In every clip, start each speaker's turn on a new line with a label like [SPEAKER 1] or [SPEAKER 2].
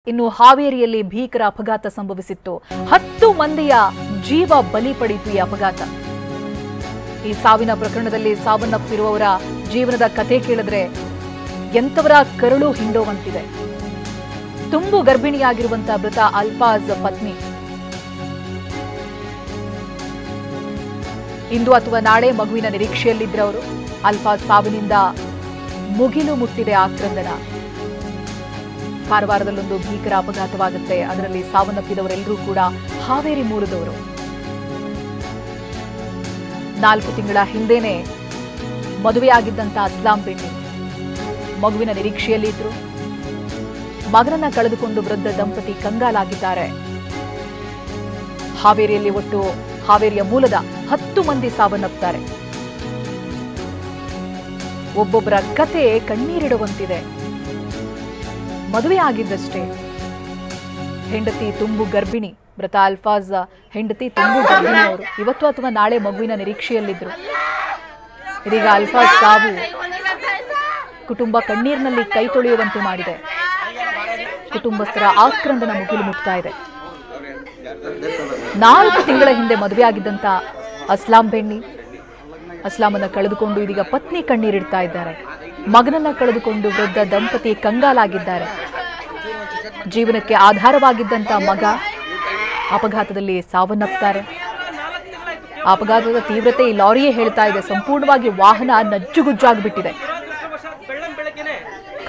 [SPEAKER 1] ಇನ್ನು ಹಾವೇರಿಯಲ್ಲಿ ಭೀಕರ ಅಪಘಾತ ಸಂಭವಿಸಿತ್ತು. 10 ಮಂದಿಯ ಜೀವ ಬಲಿ ಪಡೆಯಿತು ಈ ಅಪಘಾತ. ಈ ಸಾವಿನ ಪ್ರಕರಣದಲ್ಲಿ ಸಾವನ್ನಪ್ಪಿರುವವರ ಜೀವನದ ಕಥೆ ಕೇಳಿದ್ರೆ ಎಂತವರ ಕರುಳು ಹಿಂಡೋವಂತಿದೆ. ತುಂಬು ಗರ್ಭಿಣಿಯಾಗಿರುವಂತಹ ಮೃತ ಅಲ್ಫಾಜ್ ಪತ್ನಿ ಇಂದು ಅಥವಾ ನಾಳೆ ಮಗುವಿನ ನಿರೀಕ್ಷೆಯಲ್ಲಿದ್ದರವರು. ಅಲ್ಫಾಜ್ ಸಾವಿನಿಂದ ಮುಗಿಲು ಮುಟ್ಟಿದೆ ಆಕ್ರಂದನ. ಕಾರವಾರದಲ್ಲೊಂದು ಭೀಕರ ಅಪಘಾತವಾಗುತ್ತೆ. ಅದರಲ್ಲಿ ಸಾವನ್ನಪ್ಪಿದವರೆಲ್ಲರೂ ಕೂಡ ಹಾವೇರಿ ಮೂಲದವರು. 4 ತಿಂಗಳ ಹಿಂದೆನೆ ಮದುವೆಯಾಗಿದ್ದಂತ ಅಸ್ಲಾಂ ಬೆಣ್ಣಿ ಮಗುವಿನ ನಿರೀಕ್ಷೆಯಲ್ಲಿದ್ರು. ಮಗನನ್ನ ಕಳೆದುಕೊಂಡು ವೃದ್ಧ ದಂಪತಿ ಕಂಗಾಲಾಗಿದ್ದಾರೆ. ಹಾವೇರಿಯಲ್ಲಿ ಒಟ್ಟು ಹಾವೇರಿಯ ಮೂಲದ 10 ಮಂದಿ ಸಾವನ್ನಪ್ತಾರೆ. ಒಬ್ಬೊಬ್ಬರ ಕತೆ ಕಣ್ಣೀರಿಡುವಂತಿದೆ. ಮದುವೆ ಆಗಿದ್ದಷ್ಟೇ ಹೆಂಡತಿ ತುಂಬು ಗರ್ಭಿಣಿ. ಮೃತ ಅಲ್ಫಾಜ್ ಹೆಂಡತಿ ತುಂಬು ಗರ್ಭಿಣಿ. ಅವರು ಇವತ್ತು ಅಥವಾ ನಾಳೆ ಮಗುವಿನ ನಿರೀಕ್ಷೆಯಲ್ಲಿದ್ರು. ಇದೀಗ ಅಲ್ಫಾಜ್ ಸಾವು ಕುಟುಂಬ ಕಣ್ಣೀರಿನಲ್ಲಿ ಕೈ ತೊಳೆಯುವಂತೆ ಮಾಡಿದೆ. ಕುಟುಂಬಸ್ಥರ ಆಕ್ರಂದನ ಮುಗಿಲು ಮುಟ್ತಾ ಇದೆ. 4 ತಿಂಗಳ ಹಿಂದೆ ಮದುವೆಯಾಗಿದ್ದಂತ ಅಸ್ಲಾಂ ಬೆಣ್ಣಿ ಅಸ್ಲಾಮನ್ನ ಕಳೆದುಕೊಂಡು ಇದೀಗ ಪತ್ನಿ ಕಣ್ಣೀರಿಡ್ತಾ ಇದ್ದಾರೆ. ಮಗನನ್ನ ಕಳೆದುಕೊಂಡು ವೃದ್ಧ ದಂಪತಿ ಕಂಗಾಲಾಗಿದ್ದಾರೆ. ಜೀವನಕ್ಕೆ ಆಧಾರವಾಗಿದ್ದಂತ ಮಗ ಅಪಘಾತದಲ್ಲಿ ಸಾವನ್ನಪ್ತಾರೆ. ಅಪಘಾತದ ತೀವ್ರತೆ ಈ ಲಾರಿಯೇ ಹೇಳ್ತಾ ಇದೆ. ಸಂಪೂರ್ಣವಾಗಿ ವಾಹನ ನಜ್ಜುಗುಜ್ಜಾಗ್ಬಿಟ್ಟಿದೆ.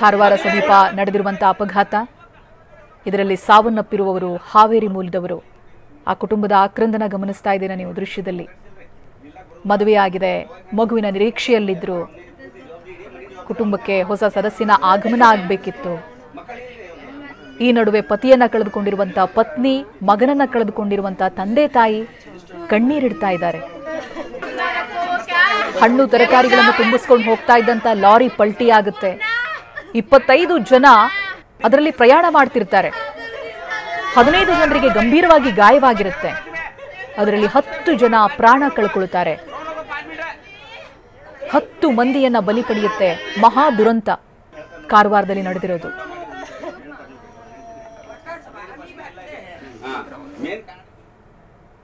[SPEAKER 1] ಕಾರವಾರ ಸಮೀಪ ನಡೆದಿರುವಂತಹ ಅಪಘಾತ. ಇದರಲ್ಲಿ ಸಾವನ್ನಪ್ಪಿರುವವರು ಹಾವೇರಿ ಮೂಲದವರು. ಆ ಕುಟುಂಬದ ಆಕ್ರಂದನ ಗಮನಿಸ್ತಾ ಇದ್ದೀರಾ ನೀವು ದೃಶ್ಯದಲ್ಲಿ. ಮದುವೆಯಾಗಿದೆ, ಮಗುವಿನ ನಿರೀಕ್ಷೆಯಲ್ಲಿದ್ರು. ಕುಟುಂಬಕ್ಕೆ ಹೊಸ ಸದಸ್ಯನ ಆಗಮನ ಆಗಬೇಕಿತ್ತು. ಈ ನಡುವೆ ಪತಿಯನ್ನ ಕಳೆದುಕೊಂಡಿರುವಂತಹ ಪತ್ನಿ, ಮಗನನ್ನ ಕಳೆದುಕೊಂಡಿರುವಂತಹ ತಂದೆ ತಾಯಿ ಕಣ್ಣೀರಿಡ್ತಾ ಇದ್ದಾರೆ. ಹಣ್ಣು ತರಕಾರಿಗಳನ್ನು ತುಂಬಿಸ್ಕೊಂಡು ಹೋಗ್ತಾ ಇದ್ದಂತ ಲಾರಿ ಪಲ್ಟಿಯಾಗುತ್ತೆ. 25 ಜನ ಅದರಲ್ಲಿ ಪ್ರಯಾಣ ಮಾಡ್ತಿರ್ತಾರೆ. 15 ಜನರಿಗೆ ಗಂಭೀರವಾಗಿ ಗಾಯವಾಗಿರುತ್ತೆ. ಅದರಲ್ಲಿ 10 ಜನ ಪ್ರಾಣ ಕಳ್ಕೊಳ್ತಾರೆ. 10 ಮಂದಿಯನ್ನ ಬಲಿ ಪಡೆಯುತ್ತೆ. ಮಹಾ ದುರಂತ ಕಾರವಾರದಲ್ಲಿ ನಡೆದಿರೋದು.